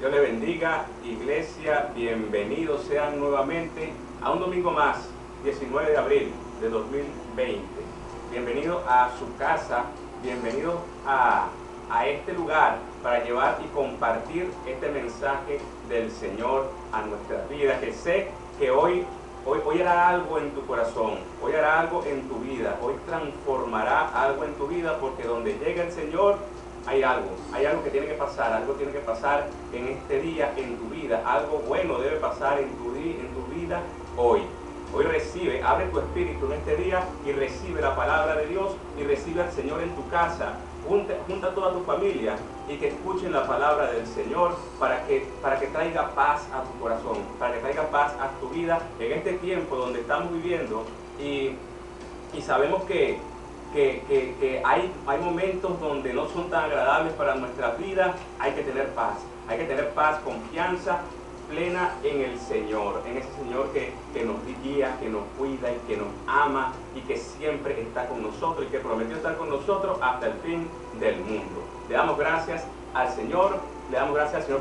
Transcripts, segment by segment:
Dios les bendiga, iglesia, bienvenidos sean nuevamente a un domingo más, 19 de abril de 2020. Bienvenidos a su casa, bienvenidos a este lugar para llevar y compartir este mensaje del Señor a nuestras vidas, que sé que hoy hará algo en tu corazón, hoy hará algo en tu vida, hoy transformará algo en tu vida, porque donde llega el Señor hay algo que tiene que pasar, algo tiene que pasar en este día, en tu vida, algo bueno debe pasar en tu vida hoy. Hoy recibe, abre tu espíritu en este día y recibe la palabra de Dios y recibe al Señor en tu casa. Junta a toda tu familia y que escuchen la palabra del Señor para que traiga paz a tu corazón, para que traiga paz a tu vida en este tiempo donde estamos viviendo y sabemos que hay momentos donde no son tan agradables para nuestra vida. Hay que tener paz, confianza plena en el Señor, en ese Señor que nos guía, que nos cuida y que nos ama y que siempre está con nosotros y que prometió estar con nosotros hasta el fin del mundo. Le damos gracias al Señor,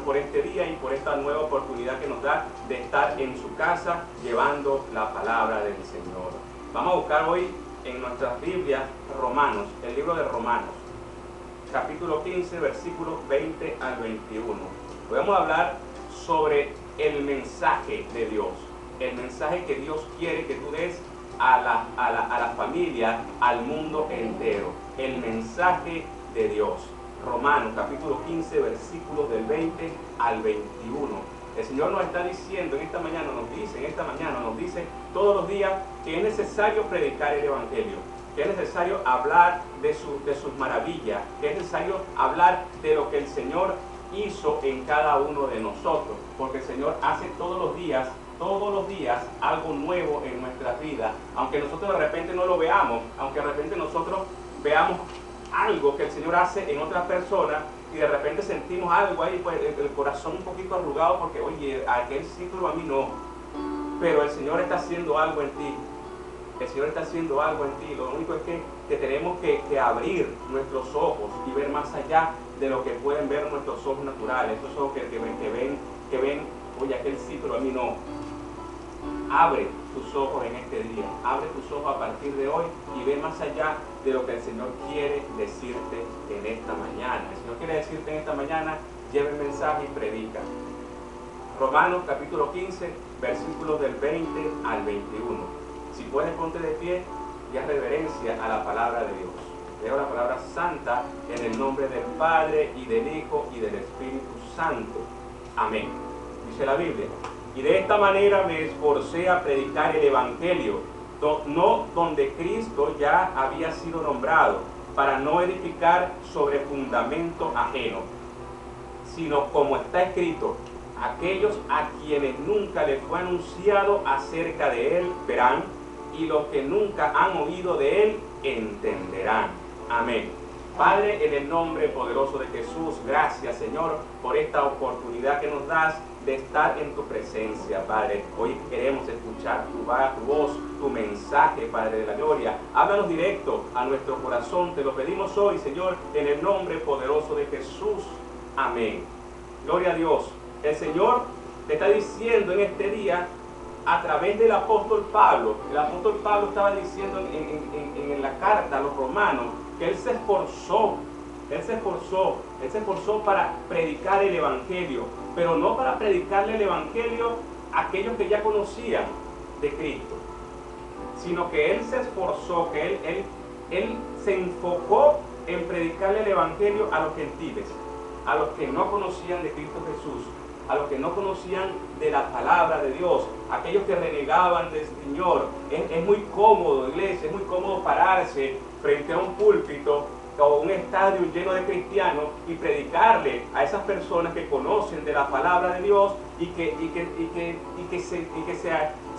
por este día y por esta nueva oportunidad que nos da de estar en su casa llevando la palabra del Señor. Vamos a buscar hoy en nuestras Biblias Romanos, el libro de Romanos, capítulo 15, versículos 20 al 21. Hoy vamos a hablar sobre el mensaje de Dios, el mensaje que Dios quiere que tú des a la familia, al mundo entero, el mensaje de Dios. Romanos capítulo 15, versículos del 20 al 21. El Señor nos está diciendo en esta mañana, nos dice todos los días que es necesario predicar el Evangelio, que es necesario hablar de sus maravillas, que es necesario hablar de lo que el Señor hizo en cada uno de nosotros, porque el Señor hace todos los días algo nuevo en nuestras vidas, aunque nosotros de repente no lo veamos, aunque de repente nosotros veamos algo que el Señor hace en otras personas y de repente sentimos algo ahí, pues el corazón un poquito arrugado porque, oye, aquel ciclo a mí no, pero el Señor está haciendo algo en ti. El Señor está haciendo algo en ti. Lo único es que tenemos que abrir nuestros ojos y ver más allá de lo que pueden ver nuestros ojos naturales, esos ojos que ven, oye, aquel sí, pero a mí no. Abre tus ojos en este día, abre tus ojos a partir de hoy y ve más allá de lo que el Señor quiere decirte en esta mañana. El Señor quiere decirte en esta mañana, lleva el mensaje y predica. Romanos capítulo 15, versículos del 20 al 21. Si puedes, ponte de pie y haz reverencia a la palabra de Dios. Leo la palabra santa en el nombre del Padre y del Hijo y del Espíritu Santo. Amén. Dice la Biblia: y de esta manera me esforcé a predicar el Evangelio, no donde Cristo ya había sido nombrado, para no edificar sobre fundamento ajeno, sino como está escrito: aquellos a quienes nunca les fue anunciado acerca de él verán, y los que nunca han oído de él entenderán. Amén. Padre, en el nombre poderoso de Jesús, gracias, Señor, por esta oportunidad que nos das de estar en tu presencia, Padre. Hoy queremos escuchar tu voz, tu mensaje, Padre de la gloria. Háblanos directo a nuestro corazón. Te lo pedimos hoy, Señor, en el nombre poderoso de Jesús. Amén. Gloria a Dios. El Señor te está diciendo en este día a través del apóstol Pablo. El apóstol Pablo estaba diciendo en la carta a los romanos que él se esforzó para predicar el Evangelio, pero no para predicarle el Evangelio a aquellos que ya conocían de Cristo, sino que él se esforzó, que él se enfocó en predicarle el Evangelio a los gentiles, a los que no conocían de Cristo Jesús, a los que no conocían de la palabra de Dios, aquellos que renegaban del Señor. Es muy cómodo, iglesia, es muy cómodo pararse frente a un púlpito o un estadio lleno de cristianos y predicarle a esas personas que conocen de la palabra de Dios y que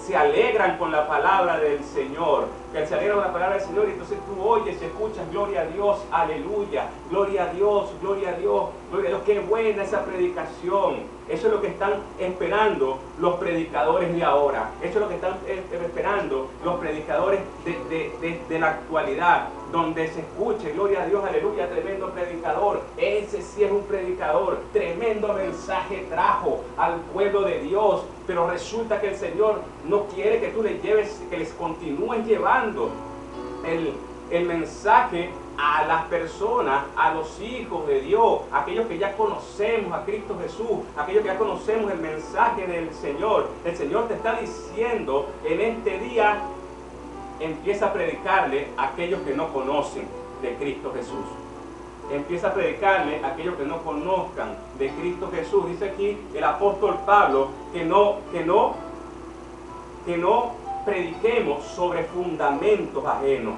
se alegran con la palabra del Señor, que se alegran con la palabra del Señor, y entonces tú oyes y escuchas, gloria a Dios, aleluya, gloria a Dios, gloria a Dios, gloria a Dios, qué buena esa predicación. Eso es lo que están esperando los predicadores de ahora, eso es lo que están esperando los predicadores de la actualidad, donde se escuche, gloria a Dios, aleluya, tremendo predicador, ese sí es un predicador, tremendo mensaje trajo al pueblo de Dios, pero resulta que el Señor no quiere que tú les lleves, que les continúes llevando el mensaje a las personas, a los hijos de Dios, aquellos que ya conocemos a Cristo Jesús, aquellos que ya conocemos el mensaje del Señor. El Señor te está diciendo en este día, empieza a predicarle a aquellos que no conocen de Cristo Jesús. Empieza a predicarle a aquellos que no conozcan de Cristo Jesús. Dice aquí el apóstol Pablo que no prediquemos sobre fundamentos ajenos.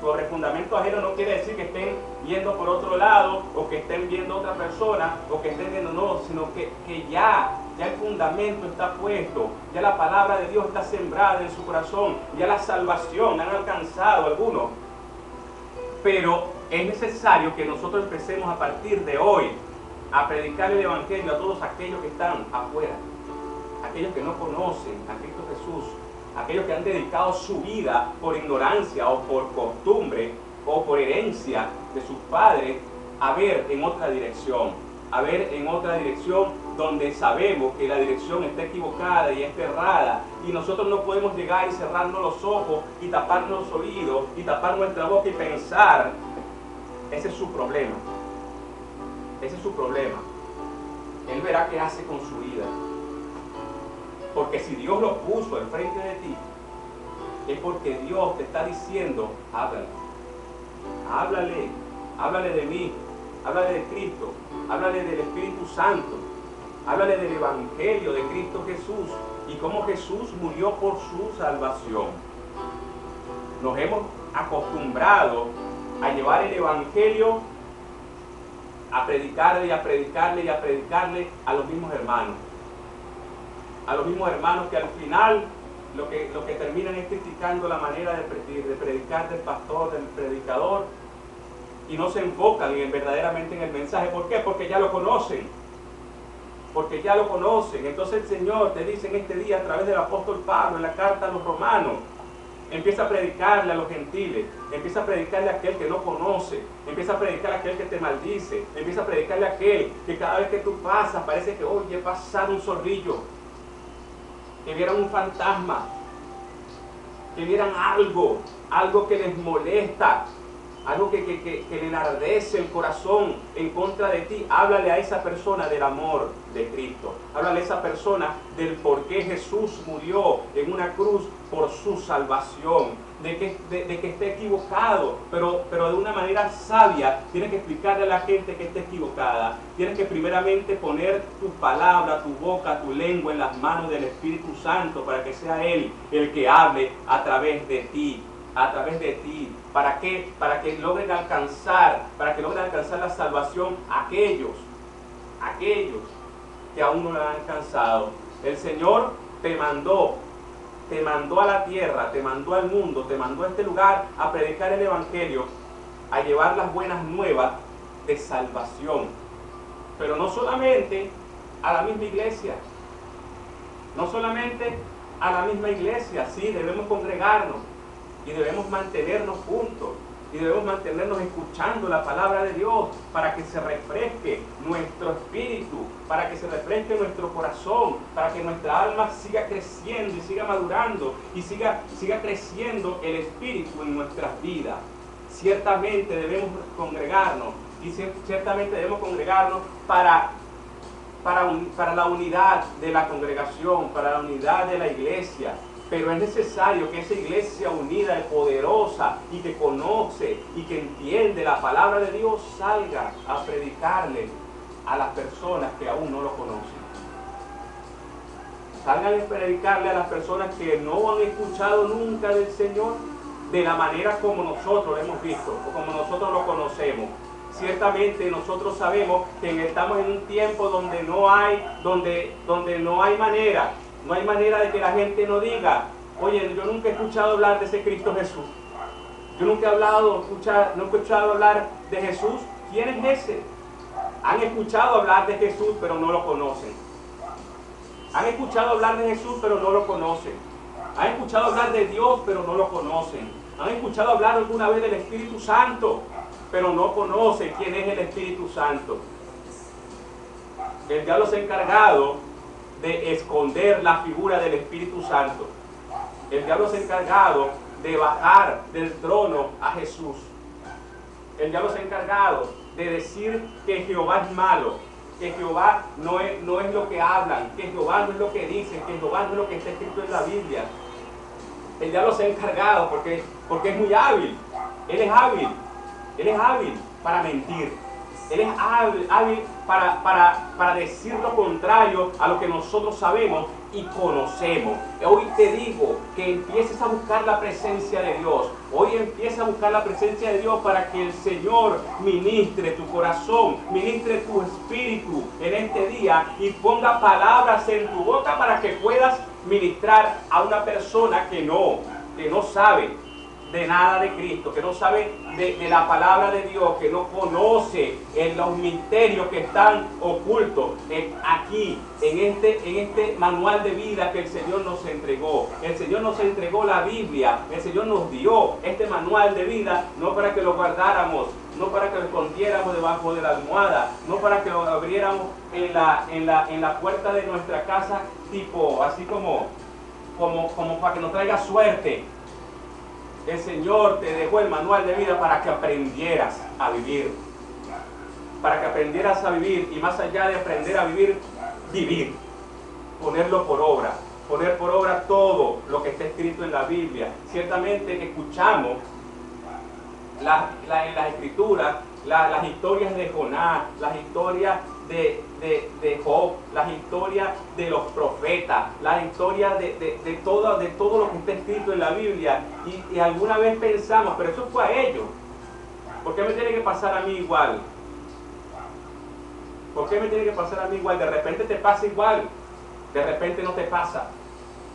Sobre fundamentos ajenos no quiere decir que estén yendo por otro lado, o que estén viendo a otra persona, o que estén viendo, no, sino que ya el fundamento está puesto, ya la palabra de Dios está sembrada en su corazón, ya la salvación han alcanzado algunos. Pero es necesario que nosotros empecemos a partir de hoy a predicar el evangelio a todos aquellos que están afuera, aquellos que no conocen a Cristo Jesús, aquellos que han dedicado su vida por ignorancia o por costumbre o por herencia de sus padres a ver en otra dirección, donde sabemos que la dirección está equivocada y está errada, y nosotros no podemos llegar y cerrarnos los ojos y taparnos los oídos y tapar nuestra boca y pensar. Ese es su problema. Ese es su problema. Él verá qué hace con su vida. Porque si Dios lo puso al frente de ti, es porque Dios te está diciendo, háblale de mí, háblale de Cristo, háblale del Espíritu Santo, háblale del Evangelio de Cristo Jesús y cómo Jesús murió por su salvación. Nos hemos acostumbrado a llevar el Evangelio, a predicarle y a predicarle y a predicarle a los mismos hermanos. A los mismos hermanos que al final lo que terminan es criticando la manera de predicar del pastor, del predicador, y no se enfocan verdaderamente en el mensaje. ¿Por qué? Porque ya lo conocen. Porque ya lo conocen. Entonces el Señor te dice en este día a través del apóstol Pablo en la carta a los romanos, empieza a predicarle a los gentiles, empieza a predicarle a aquel que no conoce, empieza a predicarle a aquel que te maldice, empieza a predicarle a aquel que cada vez que tú pasas parece que, oye, he pasado un zorrillo, que vieran un fantasma, que vieran algo que les molesta, algo que le enardece el corazón en contra de ti. Háblale a esa persona del amor de Cristo. Háblale a esa persona del por qué Jesús murió en una cruz por su salvación. De que esté equivocado, pero de una manera sabia. Tienes que explicarle a la gente que está equivocada. Tienes que primeramente poner tu palabra, tu boca, tu lengua en las manos del Espíritu Santo para que sea Él el que hable a través de ti. ¿Para qué? Para que logren alcanzar la salvación aquellos que aún no la han alcanzado. El Señor te mandó a la tierra, te mandó al mundo, te mandó a este lugar a predicar el Evangelio, a llevar las buenas nuevas de salvación. Pero no solamente a la misma iglesia, sí, debemos congregarnos y debemos mantenernos juntos y debemos mantenernos escuchando la palabra de Dios para que se refresque nuestro espíritu, para que se refresque nuestro corazón, para que nuestra alma siga creciendo y siga madurando y siga creciendo el espíritu en nuestras vidas. Ciertamente debemos congregarnos y ciertamente debemos congregarnos para la unidad de la congregación, para la unidad de la iglesia. Pero es necesario que esa iglesia unida y poderosa y que conoce y que entiende la palabra de Dios salga a predicarle a las personas que aún no lo conocen. Salgan a predicarle a las personas que no han escuchado nunca del Señor de la manera como nosotros lo hemos visto o como nosotros lo conocemos. Ciertamente nosotros sabemos que estamos en un tiempo donde no hay manera No hay manera de que la gente no diga, oye, yo nunca he escuchado hablar de ese Cristo Jesús. Yo nunca he no he escuchado hablar de Jesús. ¿Quién es ese? Han escuchado hablar de Jesús, pero no lo conocen. Han escuchado hablar de Jesús, pero no lo conocen. Han escuchado hablar de Dios, pero no lo conocen. Han escuchado hablar alguna vez del Espíritu Santo, pero no conocen quién es el Espíritu Santo. El diablo se ha encargado de esconder la figura del Espíritu Santo. El diablo se ha encargado de bajar del trono a Jesús. El diablo se ha encargado de decir que Jehová es malo, que Jehová no es lo que hablan, que Jehová no es lo que dicen, que Jehová no es lo que está escrito en la Biblia. El diablo se ha encargado porque es muy hábil. Él es hábil para mentir. Él es hábil para decir lo contrario a lo que nosotros sabemos y conocemos. Hoy te digo que empieces a buscar la presencia de Dios. Hoy empieza a buscar la presencia de Dios para que el Señor ministre tu corazón, ministre tu espíritu en este día y ponga palabras en tu boca para que puedas ministrar a una persona que no sabe de nada de Cristo, que no sabe de la palabra de Dios, que no conoce los misterios que están ocultos aquí, en este manual de vida que el Señor nos entregó. El Señor nos entregó la Biblia, el Señor nos dio este manual de vida, no para que lo guardáramos, no para que lo escondiéramos debajo de la almohada, no para que lo abriéramos en la puerta de nuestra casa, tipo, así como para que nos traiga suerte. El Señor te dejó el manual de vida para que aprendieras a vivir. Para que aprendieras a vivir y más allá de aprender a vivir, vivir. Ponerlo por obra. Poner por obra todo lo que está escrito en la Biblia. Ciertamente escuchamos en las Escrituras las historias de Jonás, las historias de Job, las historias de los profetas, las historias de todo lo que está escrito en la Biblia y alguna vez pensamos, pero eso fue a ellos, ¿por qué me tiene que pasar a mí igual? ¿Por qué me tiene que pasar a mí igual? De repente te pasa igual, de repente no te pasa,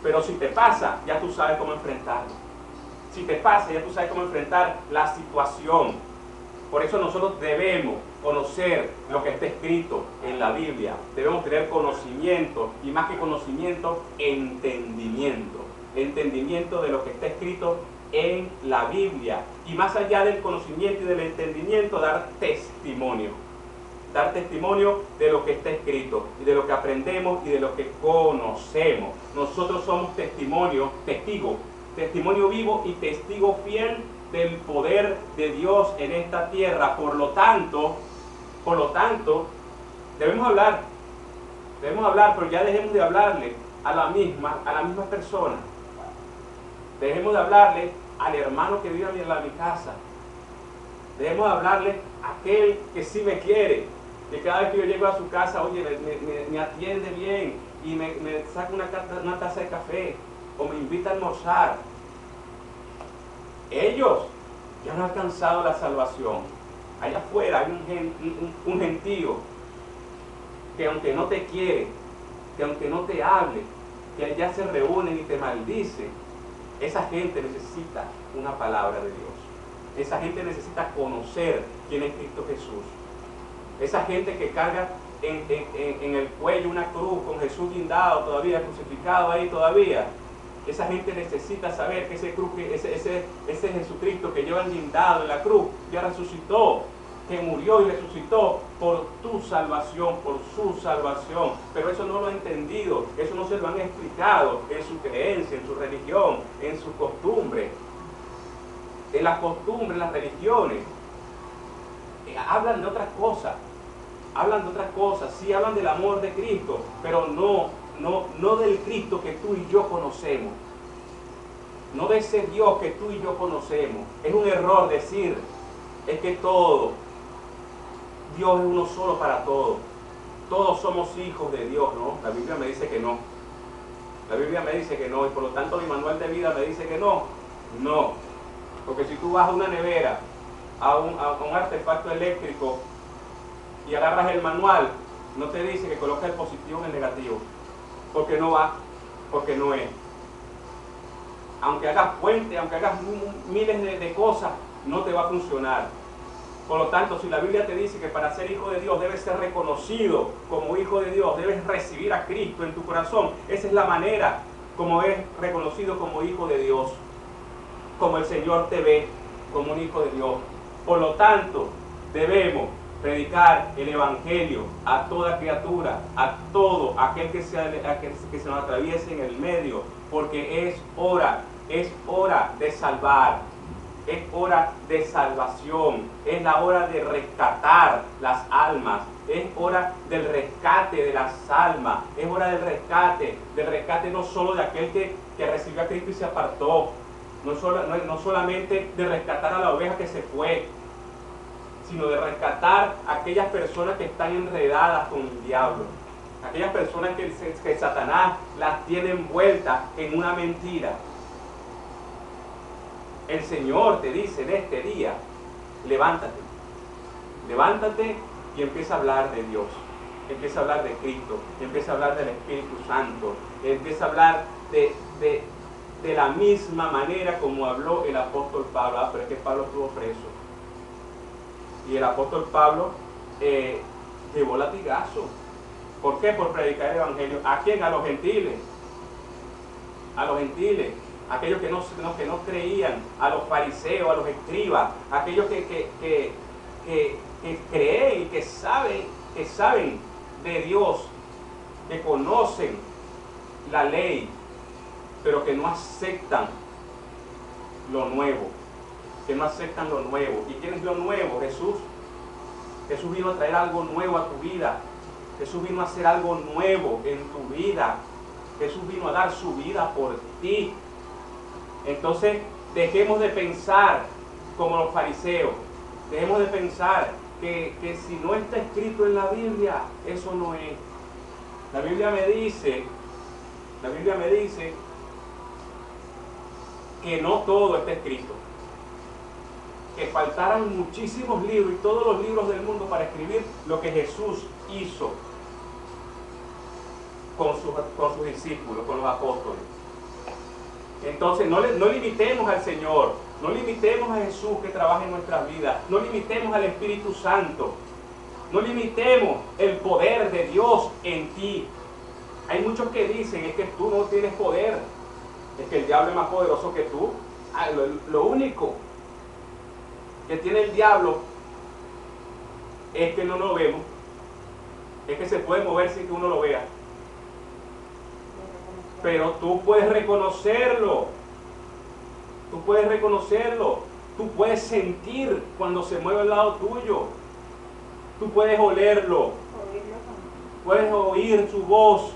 pero si te pasa, ya tú sabes cómo enfrentarlo. Si te pasa, ya tú sabes cómo enfrentar la situación. Por eso nosotros debemos conocer lo que está escrito en la Biblia. Debemos tener conocimiento y más que conocimiento, entendimiento. Entendimiento de lo que está escrito en la Biblia. Y más allá del conocimiento y del entendimiento, dar testimonio. Dar testimonio de lo que está escrito y de lo que aprendemos y de lo que conocemos. Nosotros somos testimonio vivo y testigo fiel del poder de Dios en esta tierra. Por lo tanto, debemos hablar, pero ya dejemos de hablarle a la misma persona. Dejemos de hablarle al hermano que vive en mi casa. Debemos de hablarle a aquel que sí me quiere, que cada vez que yo llego a su casa, oye, me atiende bien y me saca una taza de café o me invita a almorzar. Ellos ya han alcanzado la salvación. Allá afuera hay un gentío que aunque no te quiere, que aunque no te hable, que allá se reúnen y te maldice, esa gente necesita una palabra de Dios. Esa gente necesita conocer quién es Cristo Jesús. Esa gente que carga en el cuello una cruz con Jesús guindado todavía, crucificado ahí todavía. Esa gente necesita saber que ese Jesucristo que lleva guindado en la cruz ya resucitó, que murió y resucitó por tu salvación, por su salvación. Pero eso no lo han entendido, eso no se lo han explicado en su creencia, en su religión, en sus costumbres. En las costumbres, en las religiones, hablan de otras cosas. Sí hablan del amor de Cristo, pero no del Cristo que tú y yo conocemos. No de ese Dios que tú y yo conocemos. Es un error decir, es que Dios es uno solo para todos. Todos somos hijos de Dios, ¿no? La Biblia me dice que no. La Biblia me dice que no, y por lo tanto mi manual de vida me dice que no. No. Porque si tú vas a una nevera, a un artefacto eléctrico, y agarras el manual, no te dice que coloques el positivo en el negativo, porque no va. porque no es. Aunque hagas puente, aunque hagas miles de cosas, no te va a funcionar. Por lo tanto, si la Biblia te dice que para ser hijo de Dios debes ser reconocido como hijo de Dios, debes recibir a Cristo en tu corazón, esa es la manera como es reconocido como hijo de Dios, como el Señor te ve como un hijo de Dios. Por lo tanto, debemos predicar el Evangelio a toda criatura, a todo aquel que se nos atraviese en el medio, porque es hora de salvar, es hora de salvación, es la hora de rescatar las almas, es hora del rescate de las almas, es hora del rescate no solo de aquel que recibió a Cristo y se apartó, no solamente de rescatar a la oveja que se fue, sino de rescatar a aquellas personas que están enredadas con el diablo, aquellas personas que Satanás las tiene envueltas en una mentira. El Señor te dice en este día, levántate y empieza a hablar de Dios, empieza a hablar de Cristo, empieza a hablar del Espíritu Santo, empieza a hablar de la misma manera como habló el apóstol Pablo. Pero es que Pablo estuvo preso. Y el apóstol Pablo llevó latigazo. ¿Por qué? Por predicar el Evangelio. ¿A quién? A los gentiles. A los gentiles. Aquellos que no creían, a los fariseos, a los escribas, aquellos que creen y que saben de Dios, que conocen la ley, pero que no aceptan lo nuevo, ¿Y quién es lo nuevo? Jesús. Jesús vino a traer algo nuevo a tu vida. Jesús vino a hacer algo nuevo en tu vida. Jesús vino a dar su vida por ti. Entonces, dejemos de pensar como los fariseos. Dejemos de pensar que si no está escrito en la Biblia, eso no es. La Biblia me dice que no todo está escrito. Que faltaran muchísimos libros y todos los libros del mundo para escribir lo que Jesús hizo con sus discípulos, con los apóstoles. Entonces no limitemos al Señor, no limitemos a Jesús que trabaja en nuestras vidas, no limitemos al Espíritu Santo, no limitemos el poder de Dios en ti. Hay muchos que dicen, es que tú no tienes poder, es que el diablo es más poderoso que tú. Lo único que tiene el diablo es que no lo vemos, es que se puede mover sin que uno lo vea. Pero tú puedes reconocerlo, tú puedes sentir cuando se mueve al lado tuyo, tú puedes olerlo, puedes oír su voz.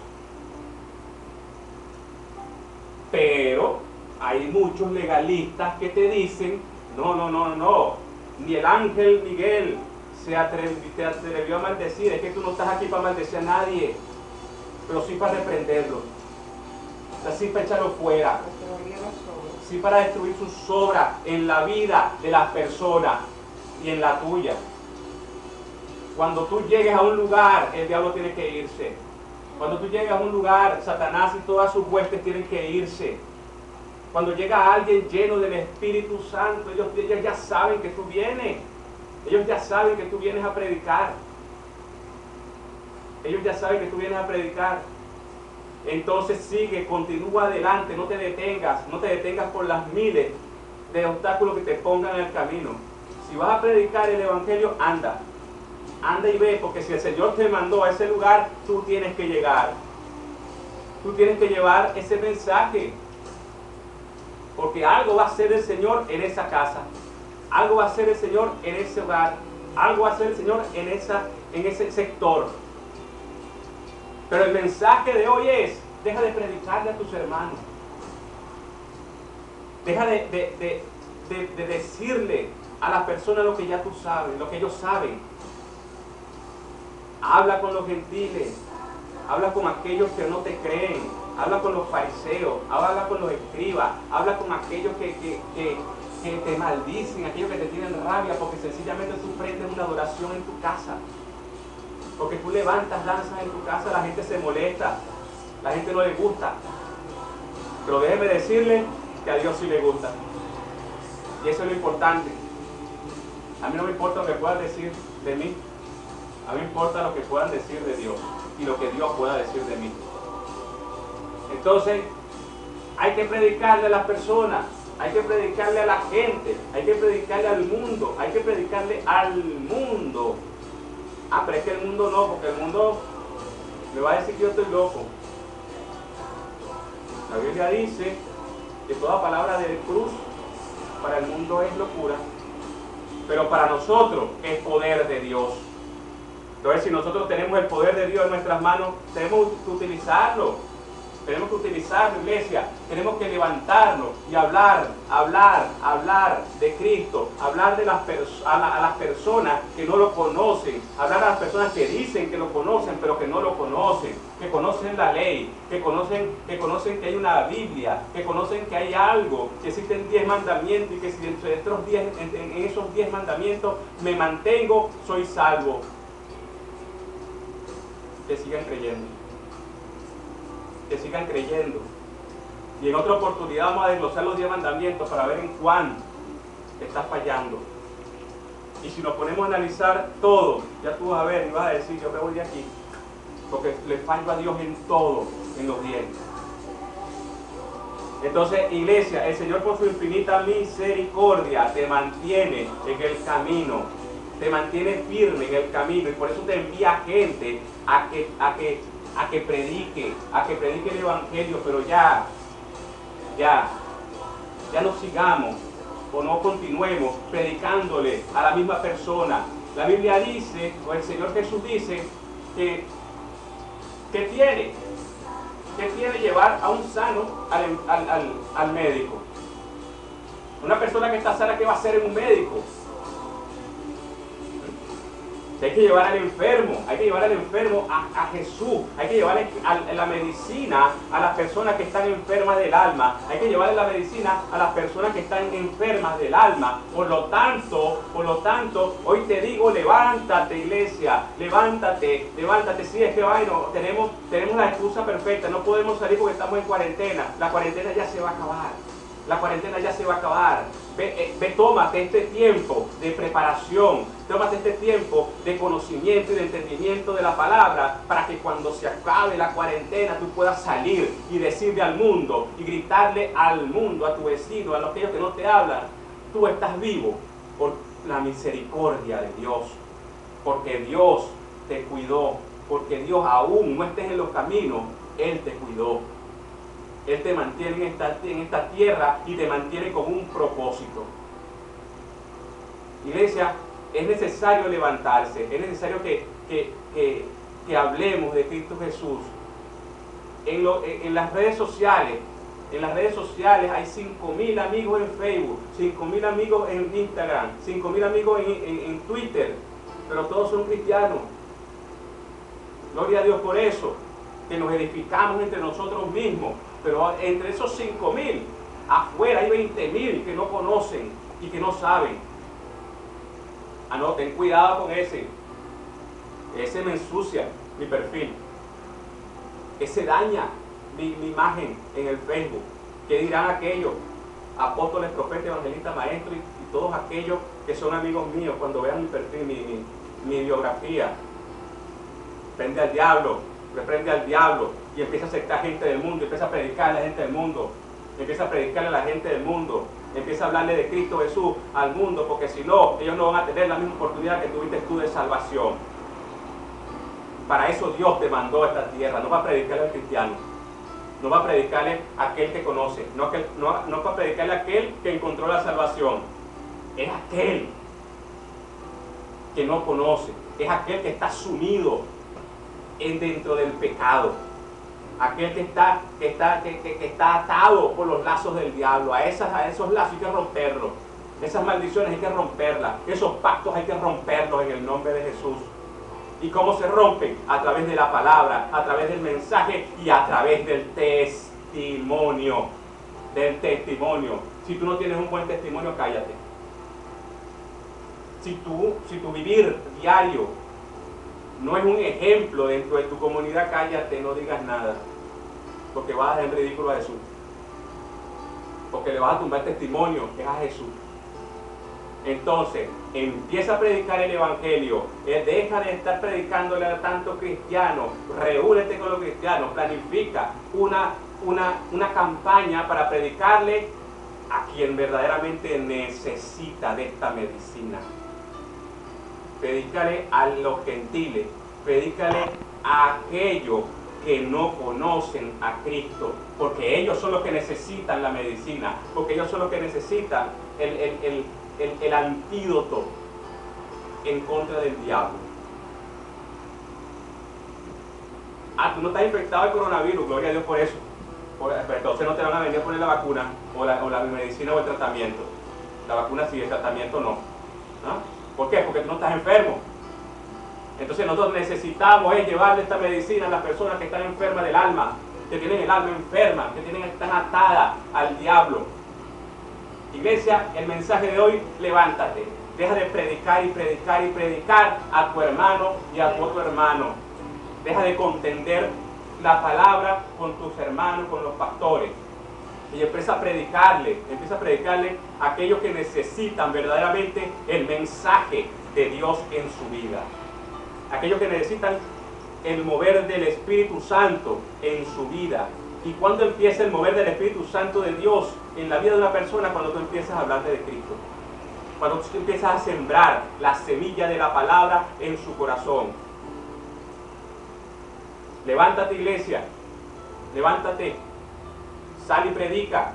Pero hay muchos legalistas que te dicen, no, ni el ángel Miguel te atrevió a maldecir, es que tú no estás aquí para maldecir a nadie, pero sí para reprenderlo, sí para echarlo fuera, sí para destruir sus obras en la vida de las personas y en la tuya. Cuando tú llegues a un lugar, el diablo tiene que irse. Cuando tú llegas a un lugar, Satanás y todas sus huestes tienen que irse. Cuando llega alguien lleno del Espíritu Santo, ellos ya saben que tú vienes. Ellos ya saben que tú vienes a predicar. Entonces sigue, continúa adelante, no te detengas por las miles de obstáculos que te pongan en el camino. Si vas a predicar el Evangelio, anda y ve, porque si el Señor te mandó a ese lugar, tú tienes que llegar. Tú tienes que llevar ese mensaje. Porque algo va a hacer el Señor en esa casa. Algo va a hacer el Señor en ese hogar. Algo va a hacer el Señor en ese sector. Pero el mensaje de hoy es, deja de predicarle a tus hermanos. Deja de decirle a las personas lo que ya tú sabes, lo que ellos saben. Habla con los gentiles, habla con aquellos que no te creen, habla con los fariseos, habla con los escribas, habla con aquellos que te maldicen, aquellos que te tienen rabia porque sencillamente tú prendes una adoración en tu casa. Porque tú levantas danzas en tu casa, la gente se molesta, la gente no le gusta. Pero déjeme decirle que a Dios sí le gusta. Y eso es lo importante. A mí no me importa lo que puedan decir de mí. A mí me importa lo que puedan decir de Dios y lo que Dios pueda decir de mí. Entonces, hay que predicarle a las personas, hay que predicarle a la gente, hay que predicarle al mundo, hay que predicarle al mundo. Ah, pero es que el mundo no, porque el mundo me va a decir que yo estoy loco. La Biblia dice que toda palabra de cruz para el mundo es locura, pero para nosotros es poder de Dios. Entonces, si nosotros tenemos el poder de Dios en nuestras manos, tenemos que utilizarlo. Tenemos que utilizarlo, iglesia. Tenemos que levantarnos y hablar de Cristo. Hablar de a las personas que no lo conocen. Hablar a las personas que dicen que lo conocen, pero que no lo conocen. Que conocen la ley. Que conocen que hay una Biblia. Que conocen que hay algo. Que existen 10 mandamientos y que si entre estos 10, en esos 10 mandamientos me mantengo, soy salvo. Que sigan creyendo. Que sigan creyendo. Y en otra oportunidad vamos a desglosar los 10 mandamientos para ver en cuán estás fallando. Y si nos ponemos a analizar todo, ya tú vas a ver y vas a decir, yo me voy de aquí, porque le fallo a Dios en todo, en los 10. Entonces, iglesia, el Señor por su infinita misericordia te mantiene en el camino, te mantiene firme en el camino, y por eso te envía gente a que predique el evangelio, pero ya no sigamos o no continuemos predicándole a la misma persona. La Biblia dice, o el Señor Jesús dice, que tiene llevar a un sano al médico. Una persona que está sana, ¿qué va a hacer en un médico? Hay que llevar al enfermo a Jesús, hay que llevarle la medicina a las personas que están enfermas del alma, hay que llevarle la medicina a las personas que están enfermas del alma. Por lo tanto, hoy te digo, levántate, iglesia, levántate. Sí, es que bueno, tenemos la excusa perfecta, no podemos salir porque estamos en cuarentena. La cuarentena ya se va a acabar. Ve, tómate este tiempo de preparación, tómate este tiempo de conocimiento y de entendimiento de la palabra, para que cuando se acabe la cuarentena tú puedas salir y decirle al mundo y gritarle al mundo, a tu vecino, a aquellos que no te hablan, tú estás vivo por la misericordia de Dios, porque Dios te cuidó, porque Dios, aún no estés en los caminos, Él te cuidó. Él te mantiene en esta tierra y te mantiene con un propósito. Iglesia, es necesario levantarse, es necesario que hablemos de Cristo Jesús. En las redes sociales hay 5.000 amigos en Facebook, 5.000 amigos en Instagram, 5.000 amigos en Twitter, pero todos son cristianos. Gloria a Dios por eso, que nos edificamos entre nosotros mismos. Pero entre esos 5.000, afuera hay 20.000 que no conocen y que no saben. Ah, no, ten cuidado con ese. Ese me ensucia mi perfil. Ese daña mi imagen en el Facebook. ¿Qué dirán aquellos apóstoles, profetas, evangelistas, maestros y todos aquellos que son amigos míos cuando vean mi perfil, mi biografía? Reprende al diablo y empieza a aceptar gente del mundo, empieza a predicar a la gente del mundo, empieza a predicarle a la gente del mundo, empieza a hablarle de Cristo Jesús al mundo, porque si no, ellos no van a tener la misma oportunidad que tuviste tú de salvación. Para eso Dios te mandó a esta tierra, no va a predicarle al cristiano, no va a predicarle a aquel que conoce, no va a predicarle a aquel que encontró la salvación, es aquel que no conoce, es aquel que está sumido dentro del pecado, aquel que está atado por los lazos del diablo. A esos lazos hay que romperlos, esas maldiciones hay que romperlas, esos pactos hay que romperlos en el nombre de Jesús. ¿Y cómo se rompen? A través de la palabra, a través del mensaje y a través del testimonio. Si tú no tienes un buen testimonio, cállate. Si tu vivir diario no es un ejemplo dentro de tu comunidad, cállate, no digas nada, porque vas a hacer ridículo a Jesús. porque le vas a tumbar testimonio, es a Jesús. Entonces, empieza a predicar el Evangelio, deja de estar predicándole a tantos cristianos, reúnete con los cristianos, planifica una campaña para predicarle a quien verdaderamente necesita de esta medicina. Predícale a los gentiles, predícale a aquellos que no conocen a Cristo, porque ellos son los que necesitan la medicina, porque ellos son los que necesitan el antídoto en contra del diablo. Tú no estás infectado de coronavirus, gloria a Dios por eso. Pero entonces no te van a venir a poner la vacuna o la medicina o el tratamiento. La vacuna sí, el tratamiento no. ¿Por qué? Porque tú no estás enfermo. Entonces nosotros necesitamos llevarle esta medicina a las personas que están enfermas del alma, que tienen el alma enferma, que están atadas al diablo. Iglesia, el mensaje de hoy, levántate. Deja de predicar y predicar y predicar a tu hermano y a tu otro hermano. Deja de contender la palabra con tus hermanos, con los pastores. Y empieza a predicarle a aquellos que necesitan verdaderamente el mensaje de Dios en su vida. Aquellos que necesitan el mover del Espíritu Santo en su vida. ¿Y cuándo empieza el mover del Espíritu Santo de Dios en la vida de una persona? Cuando tú empiezas a hablarle de Cristo. Cuando tú empiezas a sembrar la semilla de la palabra en su corazón. Levántate, iglesia. Levántate. Sal y predica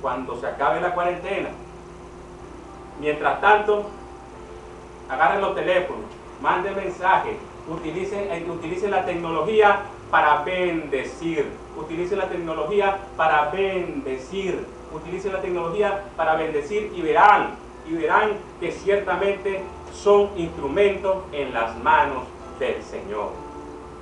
cuando se acabe la cuarentena. Mientras tanto, agarren los teléfonos, manden mensajes, utilicen la tecnología para bendecir. Utilicen la tecnología para bendecir. Utilicen la tecnología para bendecir y verán que ciertamente son instrumentos en las manos del Señor.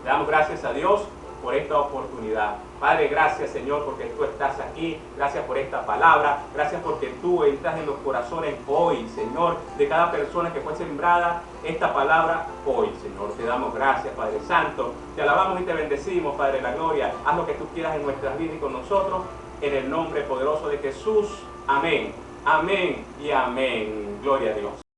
Le damos gracias a Dios por esta oportunidad. Padre, gracias, Señor, porque tú estás aquí. Gracias por esta palabra. Gracias porque tú entras en los corazones hoy, Señor, de cada persona que fue sembrada esta palabra hoy, Señor. Te damos gracias, Padre Santo. Te alabamos y te bendecimos, Padre de la gloria. Haz lo que tú quieras en nuestras vidas y con nosotros, en el nombre poderoso de Jesús. Amén. Amén y amén. Gloria a Dios.